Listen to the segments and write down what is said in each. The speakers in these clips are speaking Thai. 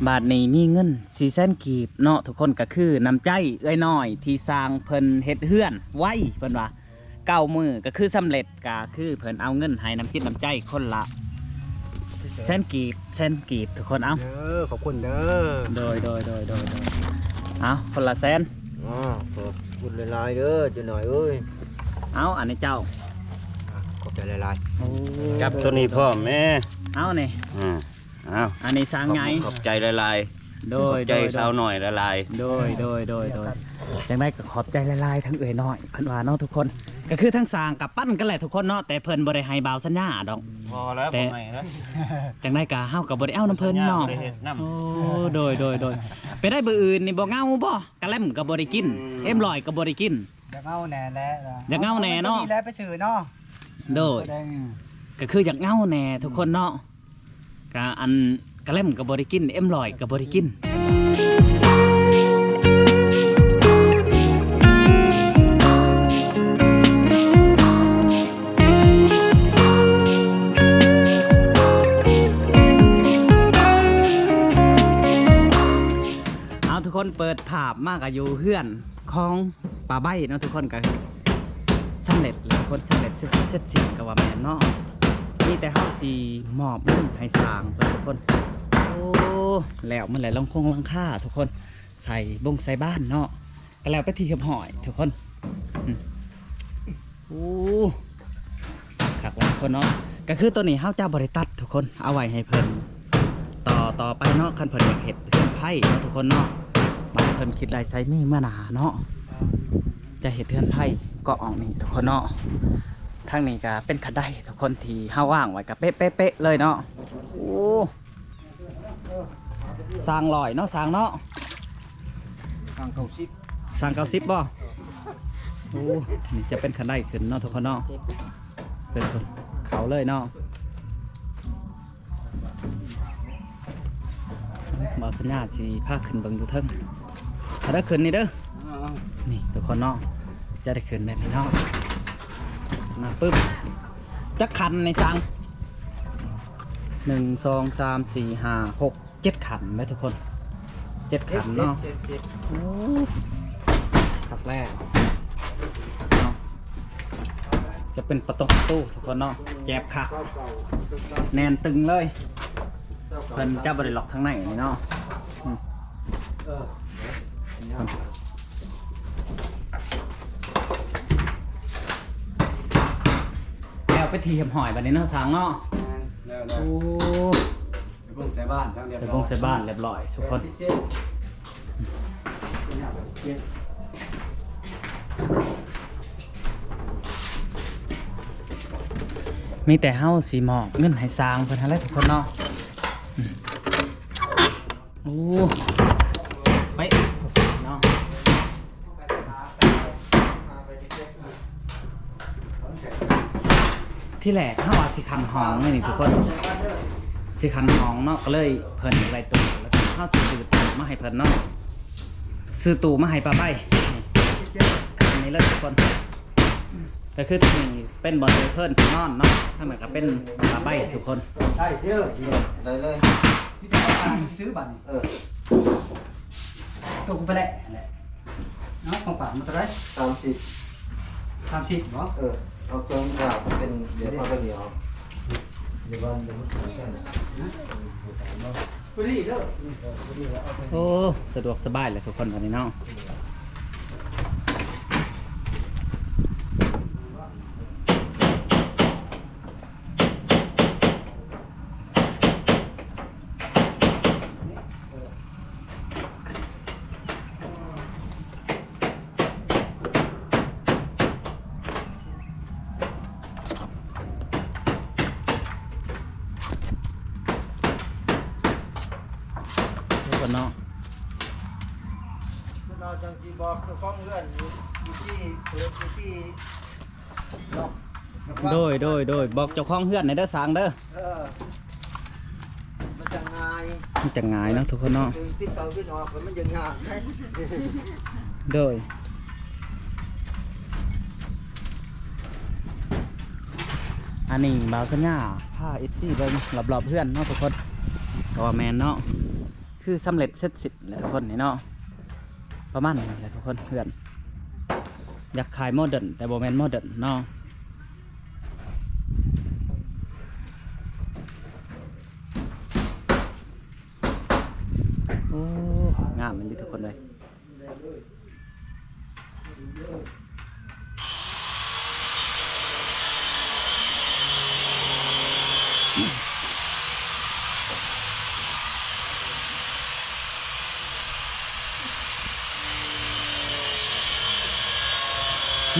บาทนี้มีเงิน400,000 กีบเนาะทุกคนก็คือน้ำใจเอ้ยน้อยที่สร้างเพิ่นเฮ็ดเฮือนไว้เพิ่นว่า9 มื้อก็คือสำเร็จก็คือเพิ่นเอาเงินให้น้ำจิตน้ำใจคนละ100,000 กีบทุกคนเอาขอบคุณเด้อโดยเอาคนละแสนขอบคุณหลายๆเด้อจุหน่อยเอ้ยเอาอันนี้เจ้าขอบใจหลายๆกับตัวนี้พ่อแม่เอานี่อันนี้สร้างไงขอบใจหลายๆโดยใจสาวหน่อยหลายๆโดยจังได้ก็ขอบใจหลายๆทั้งเอ๋ยน้อยเพิ่นว่าเนาะทุกคนก็คือทั้งสร้างกับปั้นกันแหละทุกคนเนาะแต่เพิ่นบ่ได้ให้บ่าวสัญญาดอกพอแล้วบ่ให้แล้วจังได้ก็เฮาก็บ่ได้เอาน้ำเพิ่นเนาะโอ้โดยไปได้มื้ออื่นนี่บ่เงาบ่กะแล่มก็บ่ได้กินเอ็มลอยก็บ่ได้กินอยากเงาแหน่แล้วอยากเงาแหน่เนาะแล้วไปซื้อเนาะโดยก็คืออยากเงาแหน่ทุกคนเนาะก็อันกะแล่มก็บ่ได้กินเอ็มลอยก็บ่ได้กินทุกคนเปิดภาพมากกับอยู่เฮือนของป่าใบเนาะทุกคนก็สำเร็จแล้วคนสำเร็จเสร็จสิ่งกับว่าแม่เนาะนี่แต่เฮาสิมอบเงินให้สร้างเพื่อนทุกคนโอ้แล้วมันไหลลงคงลังค่าทุกคนใส่บงใส่บ้านเนาะก็แล้วไปที่เหียบหอยทุกคนโอ้ขักแล้วทุกคนเนาะก็คือตัวนี้เฮาจะบริตัดทุกคนเอาไว้ให้เพิ่นต่อไปเนาะคันเพิ่นอยากเห็ดเพิ่นไผ่เนาะทุกคนเนาะมาเพิ่นคิดลายไซมีเมื่อหนาเนาะจะเห็ดเทือนไผ่ก็ออกนี่ทุกคนเนาะทางนี้ก็เป็นขัดได้ทุกคนที่ห้าว่างไว้กับเป๊ะเลยเนาะโอ้สร้างลอยเนาะสร้างเนาะสร้าง90บ่โอ้นี่จะเป็นขัดได้ขึ้นเนาะทุกคนเนาะเป็นเขาเลยเนาะบาสัญญาสีภาคขึ้นเบิ่งดูเทิงถ้าได้ขึ้นนี่เด้อนี่ทุกคนเนาะจะได้ขึ้นแบบนี้เนาะมาปึ๊บจักขันในสัง1 2 3 4 5 6 7 ขันไหมทุกคน7 ขันเนาะขันแรกเนาะจะเป็นประตูทุกคนเนาะแจบขักแน่นตึงเลยเพิ่นจะบริล็อกทั้งในนี่เนาะแล้วไปทีเหียบหอยแบบนี้เนาะสางเนาะโอ้ใส่บ้านใส่บ้านเรียบร้อยทุกคนมีแต่เฮาสีหมอกเงินให้สร้างเพิ่นอะไรทุกคนเนาะโอ้ไปเนาะที่แหลกเฮาว่าสิคันห้องนี่ทุกคนสิคันห้องเนาะก็เลยเพิ่นอะไรตู้แล้วก็เฮาสิซื้อตู้มาให้เพิ่นเนาะซื้อตู้มาให้ป้าใบคันนี้เลยทุกคนก็คือที่เป็นบอลเพิ่นนอนเนาะถ้าเหมือนกับเป็นป้าใบทุกคนใช่เที่ยวได้เลยพี่จะเอาซื้อบัตรตัวกูไปแหละเนาะของป่ามันเท่าไร30เนาะเอาเครื่องดาวเป็นเดี๋ยวพอจะเหนียวเดี๋ยววันเดี๋ยวมันแค่ไหนพอดีเด้อโอ้สะดวกสบายเลยทุกคนตอนนี้เนาะเนาะเราจังจีบอกคือฟ้องเงื่อนอยู่ที่โดยบอกเจ้าของเฮือนในเด้อสางเด้อมันจะง่ายเนาะทุกคนเนาะที่เก่าที่ออกมันจะง่ายโดยอันนี้บ่าวสัญญาผ้า FC เบิ่งรอบๆเพื่อนเนาะทุกคนก็ว่าแมนเนาะ คือสำเร็จเสร็จสิ้นแล้วทุกคนนี่เนาะประมาณนี้แหละทุกคนเพื่อนอยากขายโมเดิร์นแต่โบแมนโมเดิร์นเนาะโอ้งามมันดีทุกคนเลย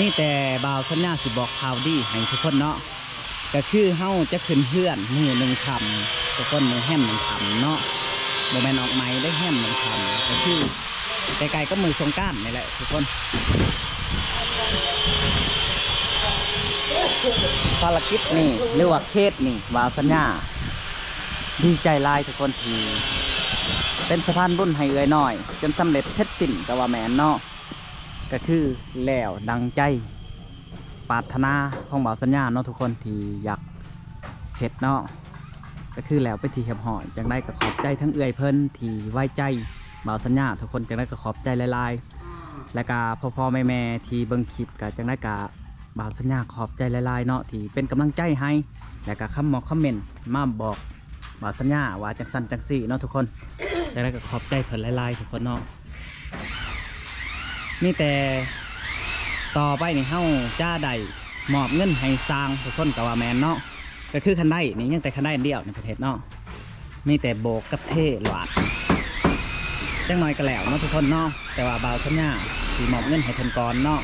นี่แต่บ่าวสัญญาสิบอกข่าวดีให้ทุกคนเนาะก็คือเฮาจะขึ้นเพื่อนมือหนึ่งคำทุกคนมือแฮมหนึ่งคำเนาะโมแมนออกไม้ได้แฮมหนึ่งคำก็คือไกลๆก็มือสงกรานต์นี่แหละทุกคนภารกิจนี่เรียกว่าเคสนี่บ่าวสัญญาดีใจหลายทุกคนทีเป็นสะพานบุญให้เอื้อยน้อยจนสำเร็จเสร็จสิ้นก็ว่าแม่นเนาะก็คือแล้วดังใจปรารถนาของบ่าวสัญญาเนาะทุกคนที่อยากเฮ็ดเนาะก็คือแล้วไปที่เหียบห่อยจังได้ก็ขอบใจทั้งเอื้อยเพิ่นที่ไว้ใจบ่าวสัญญาทุกคนจังได้ก็ขอบใจหลายๆและก็พ่อแม่ที่เบิ่งคลิปก็จังได้ก็บ่าวสัญญาขอบใจหลายๆเนาะที่เป็นกำลังใจให้และก็คอมเมนต์มาบอกบ่าวสัญญาว่าจังซั่นจังซี่เนาะทุกคนจังได้ก็ขอบใจเพิ่นหลายๆทุกคนเนาะมีแต่ต่อไปนี่เฮาจ้าใดมอบเงินให้สร้างทุกคนกับว่าแมนเนาะก็คือคันได้นี่ยังแต่คันได้เดียวในประเทศเนาะมีแต่โบกกับเทหลาดจังน้อยก็แล้วเนาะทุกคนเนาะแต่ว่าบ่าวสัญญาสิมอบเงินให้เพิ่นก่อนเนาะ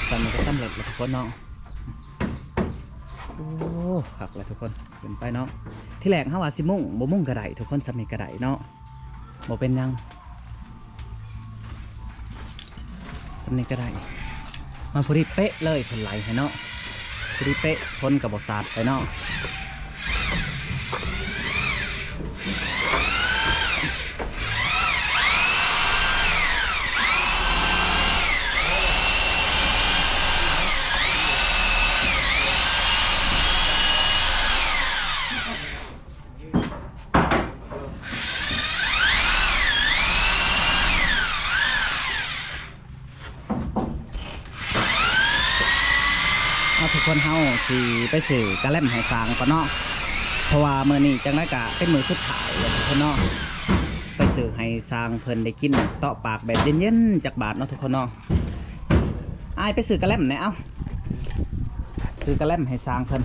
ตอนนี้ก็สำเร็จแล้วทุกคนเนาะโอ้หักเลยทุกคนขึ้นไปเนาะที่แรกเฮาว่าสิมุ่งบ่มุ่งกระไดทุกคนสำเร็จกระไดเนาะบ่เป็นยังสำเนียงก็ได้มาพอดีเป๊ะเลยผลไหลให้เนาะพอดีเป๊ะพ้นกับบทศาสตร์ไปเนาะทุกคนเฮาสิไปสื่อกระเล่มให้สร้างก่อนเนาะเพราะว่ามื้อนี้จังได้กะเป็นมื้อสุดท้ายเลยทุกคนเนาะไปสื่อให้สร้างเพิ่นได้กินเตาะปากแบบเย็นๆจากบาทเนาะทุกคนเนาะอ้ายไปสื่อกระเล่มไหนเอ้าสื่อกระเล่มให้สร้างเพิ่น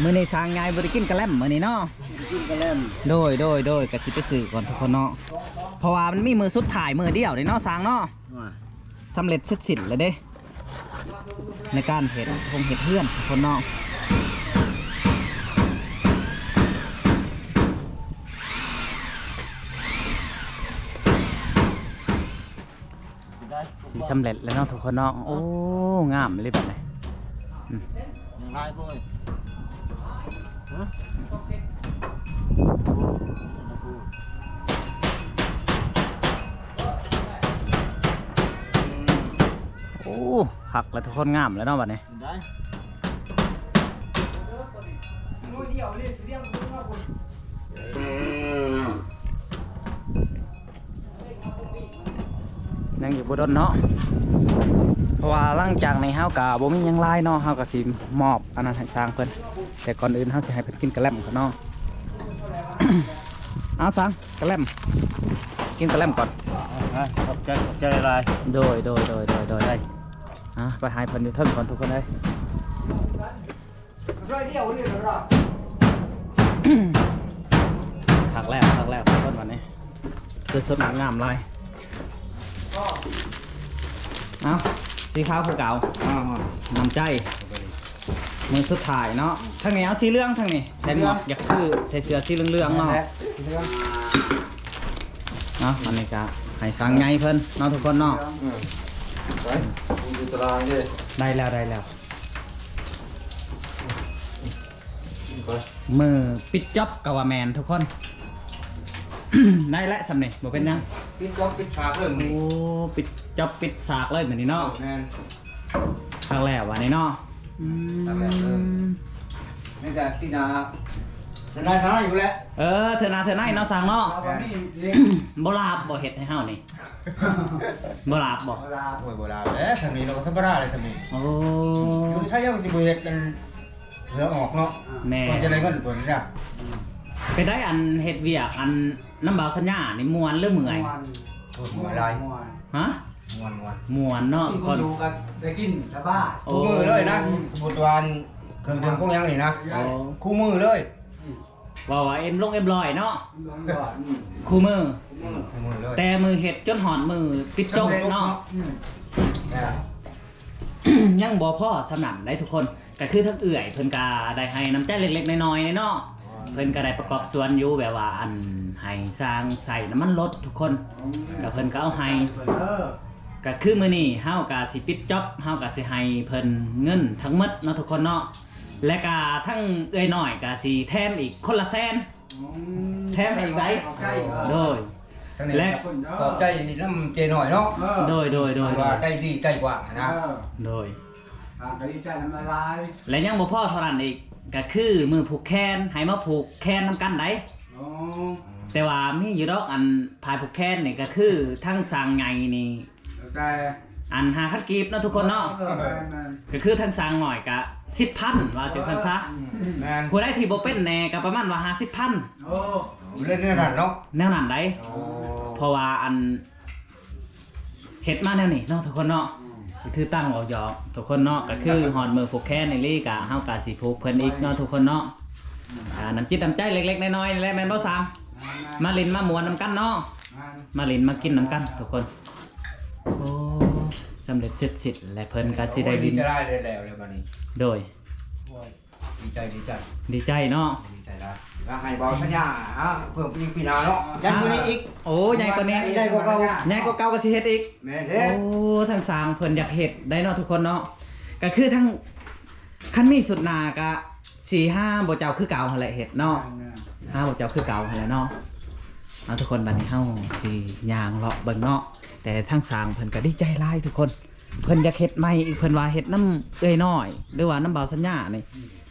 มื้อนี้สร้างไงบ่ได้กินกระเล่มมื้อนี้เนาะกินกระเล่มโดยก็สิไปสื่อก่อนทุกคนเนาะเพราะว่ามันมีมื้อสุดท้ายมื้อเดียวเนาะสร้างเนาะสำเร็จเสร็จสิ้นเลยเด้ในการเห็ดผมเห็ดเพื่อนคนนอกสีสำเร็จแล้วเนาะทุกคนเนาะโอ้งามเลยแบบไหนยังไล่พวกโอ้หักแล้วทุกคนงามแล้วเนาะบัดนี้ยังอยู่บนรถเนาะเพราะว่าหลังจากในเฮากะบ่มียังไล่เนาะเฮากะสิมอบอันนั้นให้สร้างเพิ่นแต่ก่อนอื่นเฮาสิให้เพิ่นกินกระแลมก่อนเนาะ เอาสร้างกระแลมกินกระแลมก่อนขอบใจหลายโดยได้ไปหายเพิ่นอยู่เทิงก่อนทุกคนเลยหักแล้วทุกคนวันนี้สดๆงามเลยเอาสีขาวคือเก่านำใจมือสุดท้ายเนาะทางนี้เอาสีเหลืองทางนี้ใส่หมวกอยากคือใส่เสื้อสีเหลืองเนาะอันนี้ก็ให้สั่งไงเพิ่นเนาะทุกคนเนาะได้แล้วมือปิดจ็อบกับว่าแมนทุกคน ได้แล้วสำเร็จบ่เป็นยังปิดจ็อบปิดฉากเลยโอ้ปิดจ็อบปิดฉากเลยเหมือนนี้เนาะครั้งแรกวันนี้เนาะนี่จะพี่นา จะได้ทนายอยู่แล้ว เธอนาเธอไหนเนาะสั่งเนาะ เอาวันนี้เลี้ยง บ่ลาบบ่เฮ็ดให้เฮานี่บ่ลาบบ่ เวลา โอ้ยโบราณแล้วทางนี้เราก็ธรรมดาเลยทางนี้ โอ้ อยู่ใช้ยังสิบเอ็ดกันเหลือออกเนาะ แม่ ก็จะได้เงินตัวนี้จ้ะ ไปได้อันเฮ็ดเวียกอันน้ำเบาสัญญานี่ม่วนหรือเมื่อย โอ้ยหัวลาย ฮะ มวน ม่วนเนาะ กิน ค คน น ดูกันได้กินสบาย คู่มือเลยนะสมุดวันเครื่องดื่มพวกยังนี่นะ โอ้ คู่มือเลย ว่าเอ็มลงเอ็มลอยเนาะ ลงก่อน คู่มือ คู่มือเลย แต่มือเฮ็ดจนหอนมือปิดจกเนาะ ยังบ่พอสำนันได้ทุกคนก็คือทั้งเอื่อยเพิ่นก็ได้ให้น้ำใจเล็กๆน้อยๆเนาะเพิ่นก็ได้ประกอบส่วนอยู่แบบว่าอันให้สร้างใส่น้ำมันรถทุกคนก็เพิ่นก็เอาให้ก็คือมื้อนี้เฮาก็สิปิดจ็อบเฮาก็สิให้เพิ่นเงินทั้งหมดเนาะทุกคนเนาะและก็ทั้งเอื้อยน้อยก็สิแถมอีกคนละแสนแถมให้อีกได้โดย และ ขอบใจนี่น้ำเจหน่อยเนาะ โดย ว่าใจดีใจกว่านะ โดย กระดิ่งใจน้ำละลาย และยังบ่พอเท่านั้นอีกก็คือมือผูกแขนให้มาผูกแขนนำกันได้ แต่ว่ามีอยู่ดอกอันพายผูกแขนนี่ก็คือทั้งสร้างไงนี่ แต่ อัน5,000กีบเนาะทุกคนเนาะก็คือทั้งสร้างหน่อยก็10,000ว่าจังซั่นซะ แมน ผู้ใดที่บ่เป็นแน่ก็ประมาณว่า50,000 โอ้ เล่นในนั้นเนาะ แนวนั้นได้เพราะว่าอันเฮ็ดมาแนวนี้เนาะทุกคนเนาะก็คือตั้งเอาหยอกทุกคนเนาะก็คือหอดมือผูกแขนในลีก็เฮาก็สิผูกเพิ่นอีกเนาะทุกคนเนาะน้ำจิตน้ำใจเล็กๆน้อยๆและแม่นบ่สามมาเล่นมามวนนํกันเนาะมาเล่นมากินนํกันทุกคนโอ้สำเร็จเสร็จสิ้นและเพิ่นก็สิได้ ดี ดิน จะได้เลยแล้วเลยวันนี้ โดย ดีใจ ดีใจเนาะ ดีใจได้แล้วให้เบาสัญญาเพิ่มอีกปีหน้าเนาะยันตัวนี้อีก โอ้ใหญ่กว่านี้ ใหญ่กว่าเก่า ใหญ่กว่าเก่าก็สิเฮ็ดอีก แม่น โอ้ เด้ ทั้งสร้างเพิ่นอยากเฮ็ดได้เนาะทุกคนเนาะก็คือทั้งคันมีสุดหนาก็4-5บ่เจ้าคือเก่าหั่นแหละเฮ็ดเนาะ5บ่เจ้าคือเก่าหั่นแหละเนาะเอาทุกคนบัดนี้เฮาสิย่างเลาะเบิ่งเนาะแต่ทั้งสร้างเพิ่นก็ดีใจหลายทุกคนเพิ่นอยากเฮ็ดใหม่อีกเพิ่นว่าเฮ็ดน้ำเอ้ยน้อยหรือว่าน้ำเบาสัญญานี่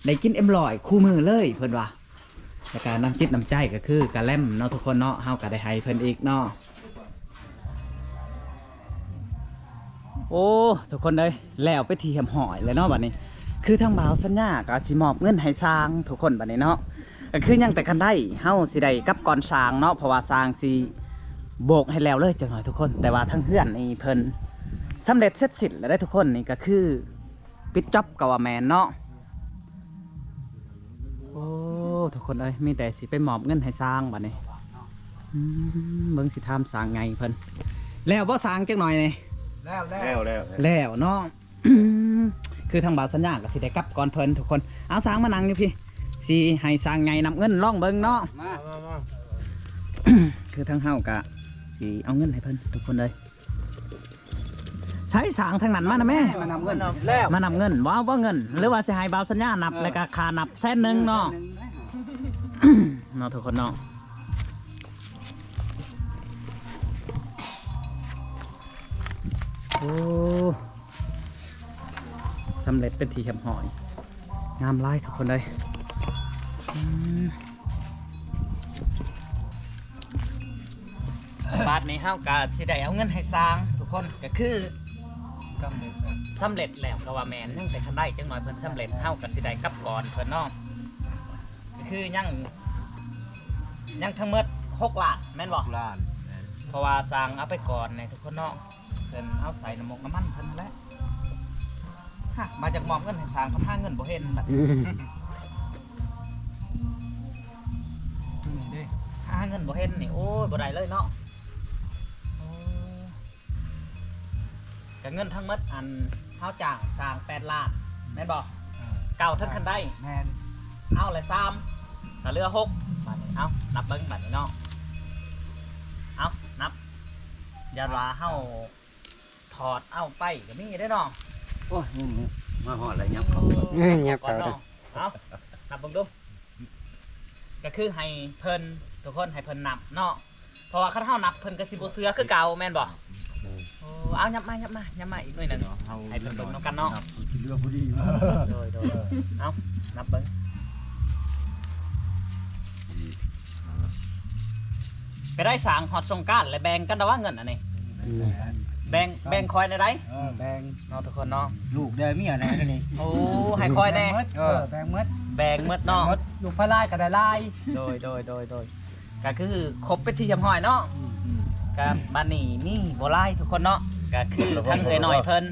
ได้กินเอ็มลอยคู่มือเลยเพิ่นว่าแล้วก็น้ำจิตน้ำใจก็คือกะแล่มเนาะทุกคนเนาะเฮาก็ได้ให้เพิ่นอีกเนาะ โอ้ทุกคนเลยแล้วไปทีหอยเลยเนาะบัดนี้คือทางบ่าวสัญญาก็สิมอบเงินให้สร้างทุกคนบัดนี้เนาะก็คือยังแต่กันได้เฮาสิได้กลับก่อนสร้างเนาะเพราะว่าสร้างสิโบกให้แล้วเลยจังหน่อยทุกคนแต่ว่าทั้งเพื่อนนี่เพิ่นสำเร็จเสร็จสิ้นแล้วได้ทุกคนนี่ก็คือปิดจ็อบกับว่าแมนเนาะโอ้ทุกคนเอ้ยมีแต่สิไปมอบเงินให้สร้างบัดนี้เบิ่งสิทำสร้างไงเพิ่นแล้วบ่สร้างจังหน่อยนี่ แล้วเนาะ คือทางบ่าวสัญญาก็สิได้กลับก่อนเพิ่นทุกคนเอาสร้างมานั่งอยู่พี่สิให้สร้างไงนำเงินล่องเบิ่งเนาะ มา คือทางเฮาก็สิเอาเงินให้เพิ่นทุกคนเลยใช้สร้างทางนั้นมานะแม่ มานำเงินแล้ว มานำเงินว่าเงิน หรือว่าสิให้บ่าวสัญญานับแล้วก็ค่านับ100,000เนาะ เนาะทุกคนเนาะโอ้สำเร็จเป็นทีแคมหอยงามไล่ทุกคนเลยบาทนี้เฮากะสิได้เอาเงินให้สร้างทุกคนก็คือสำเร็จแล้วก็ว่าแมนยังแต่คันได้จังหน่อยเพิ่นสำเร็จเฮากะสิได้กลับก่อนเพิ่นเนาะก็คือยังทั้งหมด6 ล้านแม่นบ่ ล้าน เพราะว่าสร้างเอาไปก่อนในทุกคนเนาะเพิ่นเอาใส่น้ำมันเพิ่นนั่นแหละฮะมาจากมอบเงินให้สร้างเพิ่นหาเงินบ่เห็นแบบนี่เด้หาเงินบ่เห็นนี่โอ้ยบ่ได้เลยเนาะโอ้ก็เงินทั้งหมดอันเฮาจ้างสร้าง8 ล้านแม่นบ่เก่าทั้งคันได้ แมน เอาเลย3ถ้าเหลือ6บาทนี้เอานับเบิ่งบาทนี้เนาะเอานับอย่าว่าเฮาถอดเอาไปก็มีได้เนาะ โอ้ยมาหอดอะไรยับเขา เงียบก่อนเนาะเอานับเบิ่งดูก็คือให้เพิ่นทุกคนให้เพิ่นนับเนาะเพราะว่าคันเฮานับเพิ่นก็สิบ่เชื่อคือเก่าแม่นบ่โอ้เอายับมาอีกหน่อยหนึงให้เพิ่นเบิ่งนำกันเนาะ เรือพอดี โดยเอานับเบิ่ง ก็ได้สร้างฮอดสงกรานต์และแบ่งกันแต่ว่าเงินอันนี้แบ่งคอยในใด แบ่ง เนาะทุกคนเนาะ ลูกได้เมียแน่ตัวนี้ โอ้ให้คอยแน่ แบ่งหมด แบ่งหมดเนาะ ลูกพลายก็ได้ลาย โดยก็คือครบเป็นที่ยำห้อยเนาะก็บ้านนี้มีบ่หลายทุกคนเนาะก็คือทั้งเอ้ยน้อยเพิ่น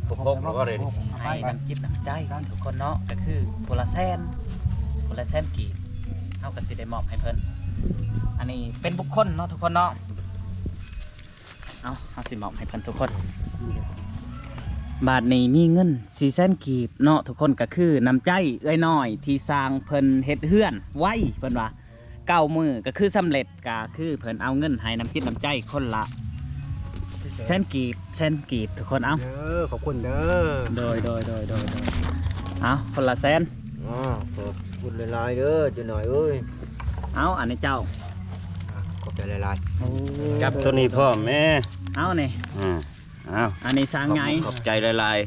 พกแล้วก็เลย ให้น้ำจิตน้ำใจทุกคนเนาะก็คือพละแสนกีบเฮาก็สิได้มอบให้เพิ่นอันนี้เป็นบุคคลเนาะทุกคนเนาะเอาเฮาสิมอบให้เพิ่นทุกคนบาทนี้มีเงิน400,000กีบเนาะทุกคนก็คือน้ำใจเอ้ยน้อยที่สร้างเพิ่นเฮ็ดเฮือนไว้เพิ่นว่า9 มื้อก็คือสำเร็จก็คือเพิ่นเอาเงินให้น้ำจิตน้ำใจคนละแสนกีบทุกคนเอา ขอบคุณเด้อ โดยเอาคนละแสน ขอบคุณหลายๆเด้อจะหน่อยเอ้ย เอาอันนี้เจ้า ขอบใจหลาย จับตัวนี้พ่อแม่ เอานี่ อ้าว อันนี้สร้างไง ขอบใจหลาย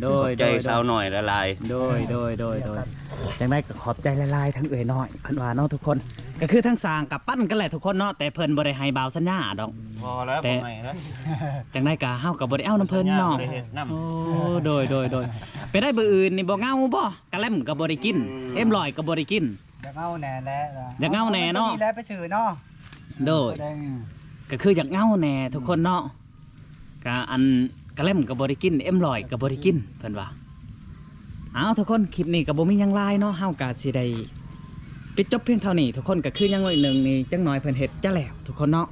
โด ๆขอย บใจสาวหน่อยละลาย โดยจังได้ก็ขอบใจหลายๆทั้งเอ่ยน้อยเพิ่นว่าเนาะทุกคนก็คือทั้งสร้างกับปั้นกันแหละทุกคนเนาะแต่เพิ่นบ่ได้ให้บ่าวสัญญาดอก พอแล้ว แต่ บ่ให้แล้ว จังได้ก็เฮาก็บ่ได้เอาน้ำเพิ่นเนาะ บ่ได้เฮ็ดนำ โอ้โดยไปได้เบอร์อื่นนี่บ่เงาบ่กะแลมก็บ่ได้กินเอ็มลอยก็บ่ได้กิน อยากเอาแหน่แล้ว อยากเอาแหน่เนาะ ดีแล้วไปสื่อเนาะ โดยก็คืออยากเงาแหน่ทุกคนเนาะก็อันกะแลมก็บ่ได้กินเอ็มลอยก็บ่ได้กินเพิ่นว่าเอาทุกคนคลิปนี้ก็บ่มีหยังหลายเนาะเฮาก็สิได้ปิดจบเพียงเท่านี้ทุกคนก็คือยังอีกหนึ่งนี่จังน้อยเพิ่นเฮ็ดจะแล้วทุกคนเนาะ